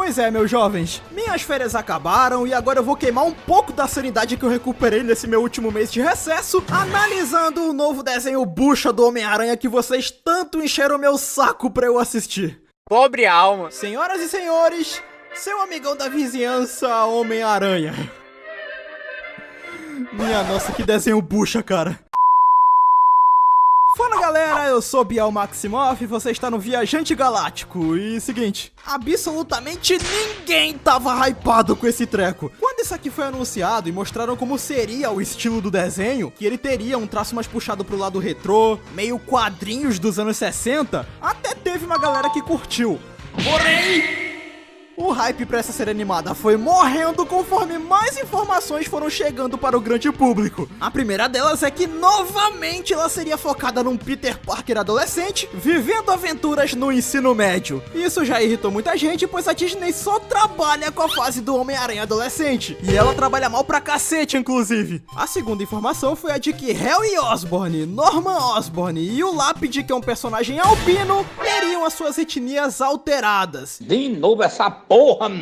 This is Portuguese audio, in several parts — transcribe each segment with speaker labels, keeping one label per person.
Speaker 1: Pois é, meus jovens, minhas férias acabaram e agora eu vou queimar um pouco da sanidade que eu recuperei nesse meu último mês de recesso, analisando o novo desenho bucha do Homem-Aranha que vocês tanto encheram meu saco pra eu assistir.
Speaker 2: Pobre alma.
Speaker 1: Senhoras e senhores, seu amigão da vizinhança, Homem-Aranha. Minha nossa, que desenho bucha, cara. Fala galera, eu sou Biel Maximoff e você está no Viajante Galáctico. E seguinte, absolutamente ninguém tava hypado com esse treco. Quando isso aqui foi anunciado e mostraram como seria o estilo do desenho, que ele teria um traço mais puxado pro lado retrô, meio quadrinhos dos anos 60, até teve uma galera que curtiu. Porém, o hype pra essa série animada foi morrendo conforme mais informações foram chegando para o grande público. A primeira delas é que novamente ela seria focada num Peter Parker adolescente, vivendo aventuras no ensino médio. Isso já irritou muita gente, pois a Disney só trabalha com a fase do Homem-Aranha adolescente. E ela trabalha mal pra cacete, inclusive. A segunda informação foi a de que Harry Osborn, Norman Osborn e o Lápide, que é um personagem albino, teriam as suas etnias alteradas.
Speaker 2: De novo essa porra.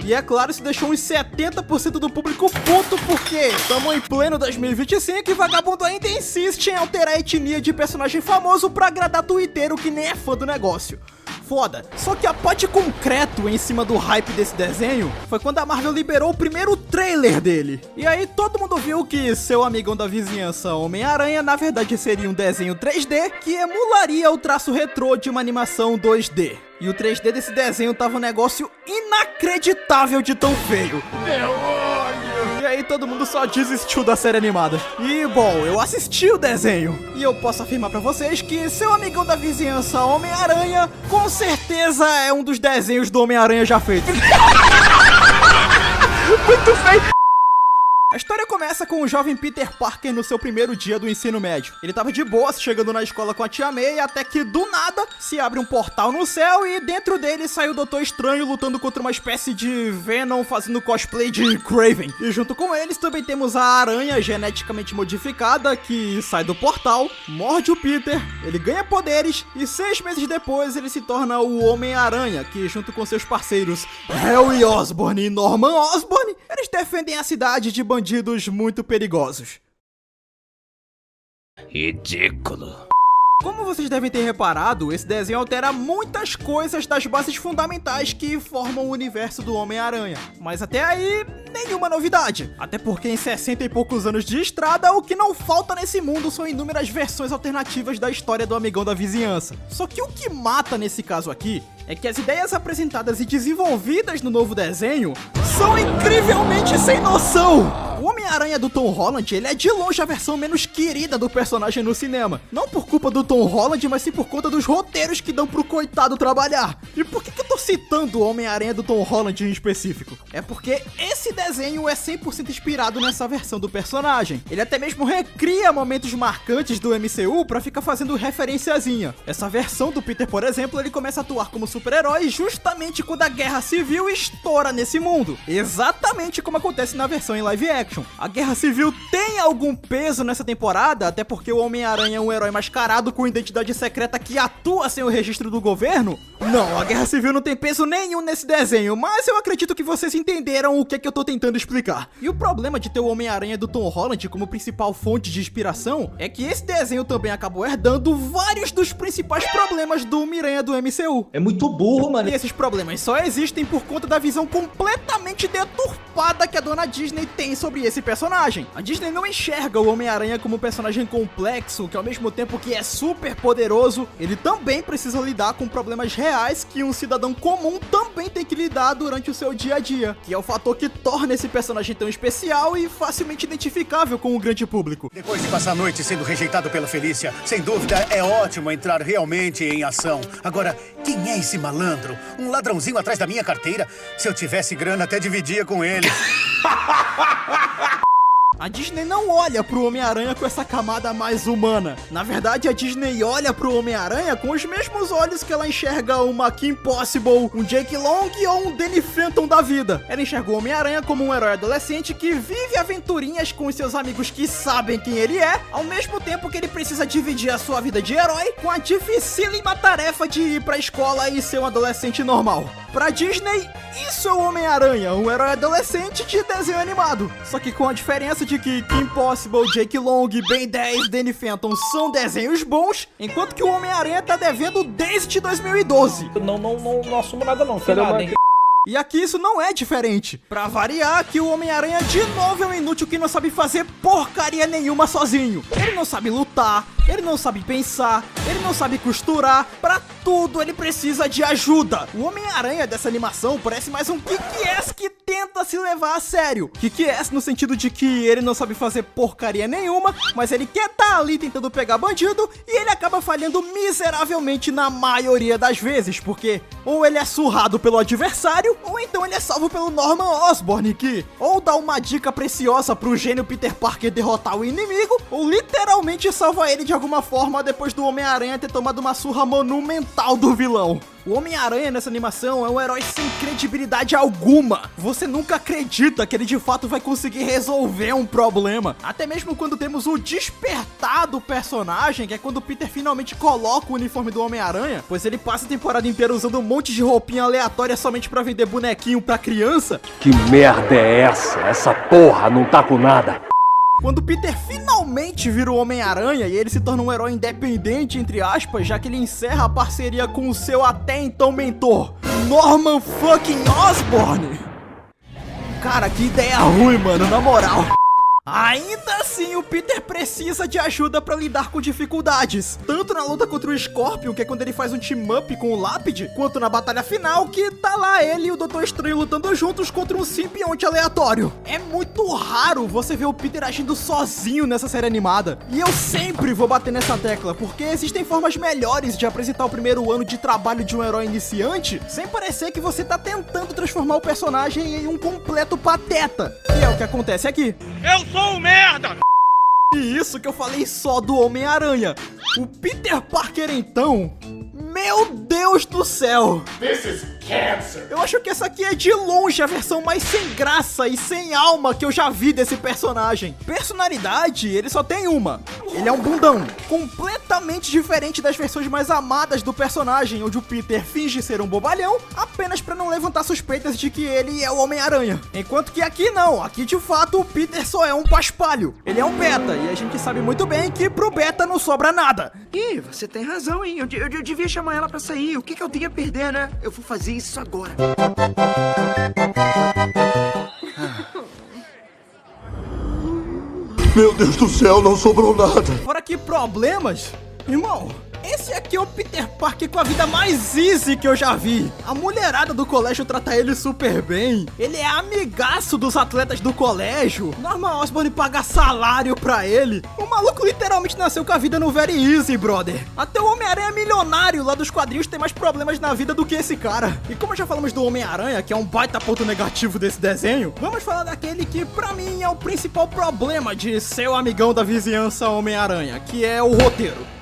Speaker 1: E é claro, isso deixou uns 70% do público puto, porque estamos em pleno 2025 e vagabundo ainda insiste em alterar a etnia de personagem famoso pra agradar twitteiro que nem é fã do negócio. Foda. Só que a parte concreto em cima do hype desse desenho foi quando a Marvel liberou o primeiro trailer dele. E aí todo mundo viu que seu amigão da vizinhança Homem-Aranha na verdade seria um desenho 3D que emularia o traço retrô de uma animação 2D. E o 3D desse desenho tava um negócio inacreditável de tão feio. E aí todo mundo só desistiu da série animada. E bom, eu assisti o desenho e eu posso afirmar pra vocês que seu amigão da vizinhança Homem-Aranha com certeza é um dos desenhos do Homem-Aranha já feitos. Muito feio. A história começa com o jovem Peter Parker no seu primeiro dia do ensino médio. Ele tava de boa, chegando na escola com a tia May, até que do nada se abre um portal no céu e dentro dele sai o Doutor Estranho lutando contra uma espécie de Venom fazendo cosplay de Kraven. E junto com eles também temos a aranha geneticamente modificada que sai do portal, morde o Peter, ele ganha poderes e 6 meses depois ele se torna o Homem-Aranha, que junto com seus parceiros Harry Osborn e Norman Osborn, eles defendem a cidade de bandidos muito perigosos.
Speaker 2: Ridículo.
Speaker 1: Como vocês devem ter reparado, esse desenho altera muitas coisas das bases fundamentais que formam o universo do Homem-Aranha. Mas até aí, nenhuma novidade. Até porque em 60 e poucos anos de estrada, o que não falta nesse mundo são inúmeras versões alternativas da história do amigão da vizinhança. Só que o que mata nesse caso aqui é que as ideias apresentadas e desenvolvidas no novo desenho são incrivelmente sem noção. O Homem-Aranha do Tom Holland, ele é de longe a versão menos querida do personagem no cinema. Não por culpa do Tom Holland, mas sim por conta dos roteiros que dão pro coitado trabalhar. E por que eu tô citando o Homem-Aranha do Tom Holland em específico? É porque esse desenho é 100% inspirado nessa versão do personagem. Ele até mesmo recria momentos marcantes do MCU pra ficar fazendo referenciazinha. Essa versão do Peter, por exemplo, ele começa a atuar como super-herói justamente quando a Guerra Civil estoura nesse mundo. Exatamente como acontece na versão em live action. A Guerra Civil tem algum peso nessa temporada, até porque o Homem-Aranha é um herói mascarado com identidade secreta que atua sem o registro do governo? Não, a Guerra Civil não tem peso nenhum nesse desenho, mas eu acredito que vocês entenderam o que eu tô tentando explicar. E o problema de ter o Homem-Aranha do Tom Holland como principal fonte de inspiração é que esse desenho também acabou herdando vários dos principais problemas do Miranha do MCU.
Speaker 3: É muito burro, mano.
Speaker 1: E esses problemas só existem por conta da visão completamente deturpada que a dona Disney tem sobre esse personagem. A Disney não enxerga o Homem-Aranha como um personagem complexo, que ao mesmo tempo que é super poderoso, ele também precisa lidar com problemas reais que um cidadão comum também tem que lidar durante o seu dia a dia, que é o fator que torna esse personagem tão especial e facilmente identificável com o grande público.
Speaker 4: Depois de passar a noite sendo rejeitado pela Felícia, sem dúvida é ótimo entrar realmente em ação. Agora, quem é esse malandro? Um ladrãozinho atrás da minha carteira? Se eu tivesse grana, até dividia com ele.
Speaker 1: A Disney não olha pro Homem-Aranha com essa camada mais humana. Na verdade, a Disney olha pro Homem-Aranha com os mesmos olhos que ela enxerga uma Kim Possible, um Jake Long ou um Danny Phantom da vida. Ela enxerga o Homem-Aranha como um herói adolescente que vive aventurinhas com os seus amigos que sabem quem ele é, ao mesmo tempo que ele precisa dividir a sua vida de herói com a dificílima tarefa de ir pra escola e ser um adolescente normal. Pra Disney, isso é o Homem-Aranha, um herói adolescente de desenho animado. Só que com a diferença de que Kim Possible, Jake Long, Ben 10, Danny Phantom são desenhos bons, enquanto que o Homem-Aranha tá devendo desde 2012.
Speaker 2: Não assumo nada não, filho nada, hein?
Speaker 1: E aqui isso não é diferente. Pra variar, que o Homem-Aranha de novo é um inútil que não sabe fazer porcaria nenhuma sozinho. Ele não sabe lutar, ele não sabe pensar, ele não sabe costurar. Pra tudo ele precisa de ajuda. O Homem-Aranha dessa animação parece mais um Kick-Ass que tenta se levar a sério. Kick-Ass no sentido de que ele não sabe fazer porcaria nenhuma, mas ele quer tá ali tentando pegar bandido e ele acaba falhando miseravelmente na maioria das vezes, porque ou ele é surrado pelo adversário, ou então ele é salvo pelo Norman Osborn, que ou dá uma dica preciosa pro gênio Peter Parker derrotar o inimigo, ou literalmente salva ele de alguma forma depois do Homem-Aranha ter tomado uma surra monumental do vilão. O Homem-Aranha nessa animação é um herói sem credibilidade alguma. Você nunca acredita que ele de fato vai conseguir resolver um problema. Até mesmo quando temos o despertar do personagem, que é quando o Peter finalmente coloca o uniforme do Homem-Aranha, pois ele passa a temporada inteira usando um monte de roupinha aleatória somente pra vender bonequinho pra criança.
Speaker 3: Que merda é essa? Essa porra não tá com nada.
Speaker 1: Quando Peter finalmente vira o Homem-Aranha e ele se torna um herói independente, entre aspas, já que ele encerra a parceria com o seu até então mentor, Norman fucking Osborn. Cara, que ideia ruim, mano, na moral. Ainda assim, o Peter precisa de ajuda pra lidar com dificuldades. Tanto na luta contra o Scorpion, que é quando ele faz um team-up com o Lápide, quanto na batalha final, que tá lá ele e o Doutor Estranho lutando juntos contra um simbionte aleatório. É muito raro você ver o Peter agindo sozinho nessa série animada. E eu sempre vou bater nessa tecla, porque existem formas melhores de apresentar o primeiro ano de trabalho de um herói iniciante, sem parecer que você tá tentando transformar o personagem em um completo pateta. E é o que acontece aqui.
Speaker 5: Eu sou um merda!
Speaker 1: E isso que eu falei só do Homem-Aranha. O Peter Parker, então... Meu Deus do céu!
Speaker 5: This is cancer!
Speaker 1: Eu acho que essa aqui é de longe a versão mais sem graça e sem alma que eu já vi desse personagem. Personalidade, ele só tem uma. Ele é um bundão. Completamente diferente das versões mais amadas do personagem, onde o Peter finge ser um bobalhão apenas pra não levantar suspeitas de que ele é o Homem-Aranha. Enquanto que aqui não. Aqui, de fato, o Peter só é um paspalho. Ele é um beta, e a gente sabe muito bem que pro beta não sobra nada.
Speaker 6: Ih, você tem razão, hein? Eu devia chamar ela pra sair. O que eu tenho a perder, né? Eu vou fazer isso agora.
Speaker 3: Meu Deus do céu, não sobrou nada.
Speaker 1: Fora que problemas... Irmão, esse aqui é o Peter Parker com a vida mais easy que eu já vi. A mulherada do colégio trata ele super bem. Ele é amigaço dos atletas do colégio. Norman Osborn paga salário pra ele. O maluco literalmente nasceu com a vida no very easy, brother. Até o Homem-Aranha milionário lá dos quadrinhos tem mais problemas na vida do que esse cara. E como já falamos do Homem-Aranha, que é um baita ponto negativo desse desenho, vamos falar daquele que pra mim é o principal problema de ser o amigão da vizinhança Homem-Aranha, que é o roteiro.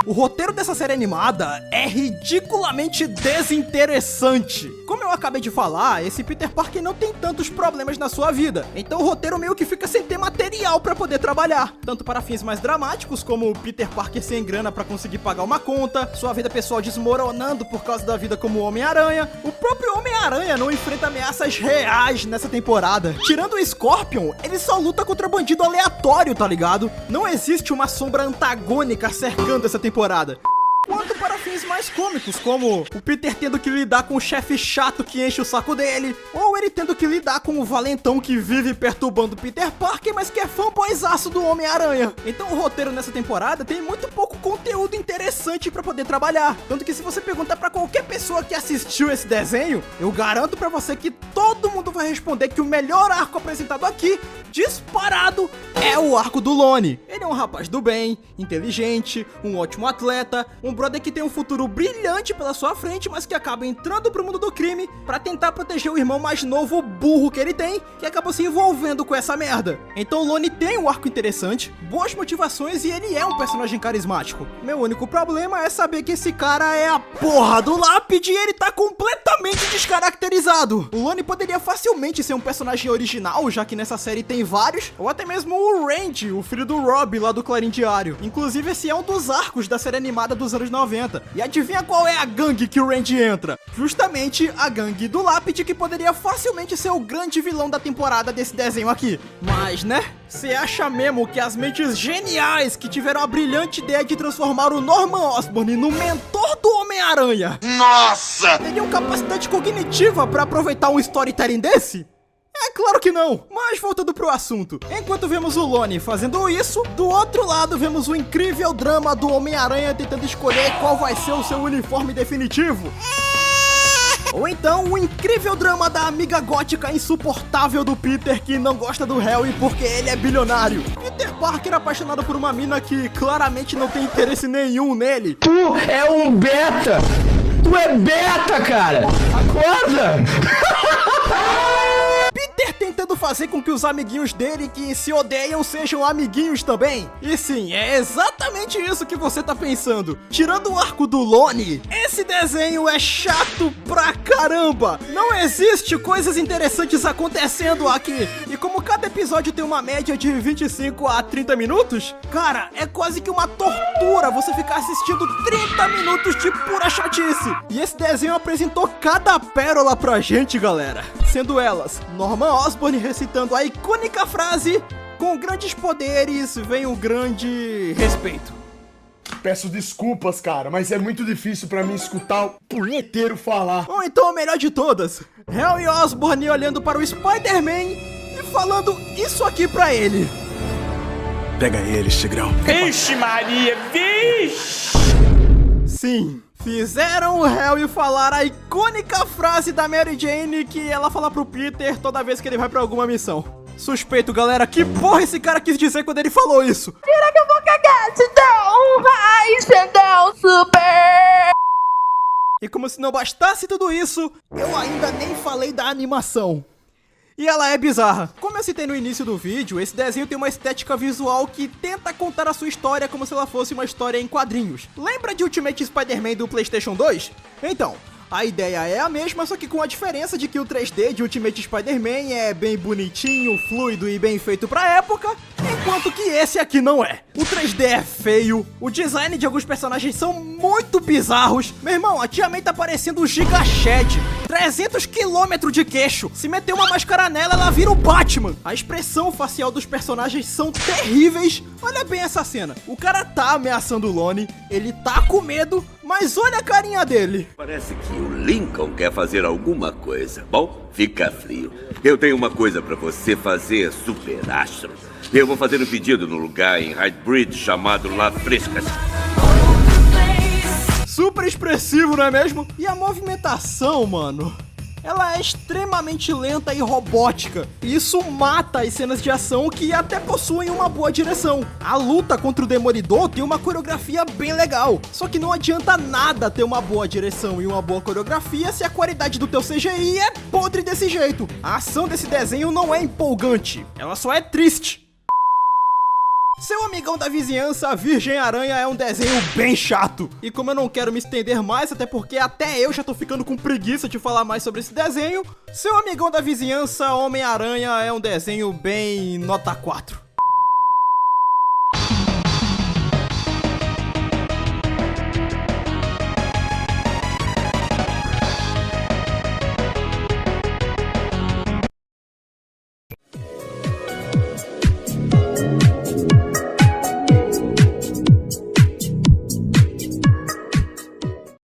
Speaker 1: O roteiro dessa série animada é ridiculamente desinteressante. Como eu acabei de falar, esse Peter Parker não tem tantos problemas na sua vida. Então o roteiro meio que fica sem ter material pra poder trabalhar. Tanto para fins mais dramáticos, como o Peter Parker sem grana pra conseguir pagar uma conta, sua vida pessoal desmoronando por causa da vida como Homem-Aranha. O próprio Homem-Aranha não enfrenta ameaças reais nessa temporada. Tirando o Scorpion, ele só luta contra bandido aleatório, tá ligado? Não existe uma sombra antagônica cercando essa temporada. Quanto para fins mais cômicos, como o Peter tendo que lidar com o chefe chato que enche o saco dele, ou ele tendo que lidar com o valentão que vive perturbando Peter Parker, mas que é fanboyzaço do Homem-Aranha. Então o roteiro nessa temporada tem muito pouco conteúdo interessante pra poder trabalhar. Tanto que se você perguntar pra qualquer pessoa que assistiu esse desenho, eu garanto pra você que todo mundo vai responder que o melhor arco apresentado aqui, disparado, é o arco do Lone. Ele é um rapaz do bem, inteligente, um ótimo atleta, um brother que tem um futuro brilhante pela sua frente, mas que acaba entrando pro mundo do crime pra tentar proteger o irmão mais novo burro que ele tem, que acaba se envolvendo com essa merda. Então o Lonnie tem um arco interessante, boas motivações e ele é um personagem carismático. Meu único problema é saber que esse cara é a porra do Lápide e ele tá completamente descaracterizado. O Lonnie poderia facilmente ser um personagem original, já que nessa série tem vários, ou até mesmo o Randy, o filho do Rob lá do Clarim Diário. Inclusive esse é um dos arcos da série animada dos anos 90. E adivinha qual é a gangue que o Randy entra? Justamente a gangue do Lápide, que poderia facilmente ser o grande vilão da temporada desse desenho aqui. Mas, né? Você acha mesmo que as mentes geniais que tiveram a brilhante ideia de transformar o Norman Osborn no mentor do Homem-Aranha,
Speaker 5: Nossa!
Speaker 1: teriam capacidade cognitiva pra aproveitar um storytelling desse? É claro que não, mas voltando pro assunto. Enquanto vemos o Lonnie fazendo isso, do outro lado vemos o incrível drama do Homem-Aranha tentando escolher qual vai ser o seu uniforme definitivo. Ou então o incrível drama da amiga gótica insuportável do Peter que não gosta do Harry porque ele é bilionário. Peter Parker apaixonado por uma mina que claramente não tem interesse nenhum nele.
Speaker 7: Tu é um beta! Tu é beta, cara! Acorda!
Speaker 1: Peter tentando fazer com que os amiguinhos dele que se odeiam sejam amiguinhos também. E sim, é exatamente isso que você tá pensando. Tirando o arco do Lonnie, esse desenho é chato pra caramba. Não existe coisas interessantes acontecendo aqui. E como cada episódio tem uma média de 25 a 30 minutos, cara, é quase que uma tortura você ficar assistindo 30 minutos de pura chatice. E esse desenho apresentou cada pérola pra gente, galera. Sendo elas Norman Osborn recitando a icônica frase: com grandes poderes vem um grande respeito.
Speaker 8: Peço desculpas, cara, mas é muito difícil pra mim escutar o punheteiro falar.
Speaker 1: Ou então a melhor de todas, Harry Osborn olhando para o Spider-Man e falando isso aqui pra ele:
Speaker 8: Pega ele, Tigrão.
Speaker 2: Vixe Maria, vixe!
Speaker 1: Sim, fizeram o Harry falar a icônica frase da Mary Jane que ela fala pro Peter toda vez que ele vai pra alguma missão. Suspeito, galera, que porra esse cara quis dizer quando ele falou isso?
Speaker 9: Será que eu vou cagar? Xandão, super!
Speaker 1: E como se não bastasse tudo isso, eu ainda nem falei da animação. E ela é bizarra. Como eu citei no início do vídeo, esse desenho tem uma estética visual que tenta contar a sua história como se ela fosse uma história em quadrinhos. Lembra de Ultimate Spider-Man do PlayStation 2? Então, a ideia é a mesma, só que com a diferença de que o 3D de Ultimate Spider-Man é bem bonitinho, fluido e bem feito pra época, enquanto que esse aqui não é. O 3D é feio, o design de alguns personagens são muito bizarros. Meu irmão, a Tia May tá parecendo um Giga Shed, 300 km de queixo. Se meter uma máscara nela, ela vira o Batman. A expressão facial dos personagens são terríveis. Olha bem essa cena. O cara tá ameaçando o Lonnie, ele tá com medo, mas olha a carinha dele.
Speaker 10: Parece que o Lincoln quer fazer alguma coisa. Bom, fica frio. Eu tenho uma coisa pra você fazer, super astro. Eu vou fazer um pedido no lugar em Hyde Bridge chamado La Frescas.
Speaker 1: Super expressivo, não é mesmo? E a movimentação, mano, ela é extremamente lenta e robótica. E isso mata as cenas de ação que até possuem uma boa direção. A luta contra o Demolidor tem uma coreografia bem legal. Só que não adianta nada ter uma boa direção e uma boa coreografia se a qualidade do teu CGI é podre desse jeito. A ação desse desenho não é empolgante, ela só é triste. Seu amigão da vizinhança, a Virgem Aranha, é um desenho bem chato. E como eu não quero me estender mais, até porque até eu já tô ficando com preguiça de falar mais sobre esse desenho, seu amigão da vizinhança, Homem-Aranha, é um desenho bem nota 4.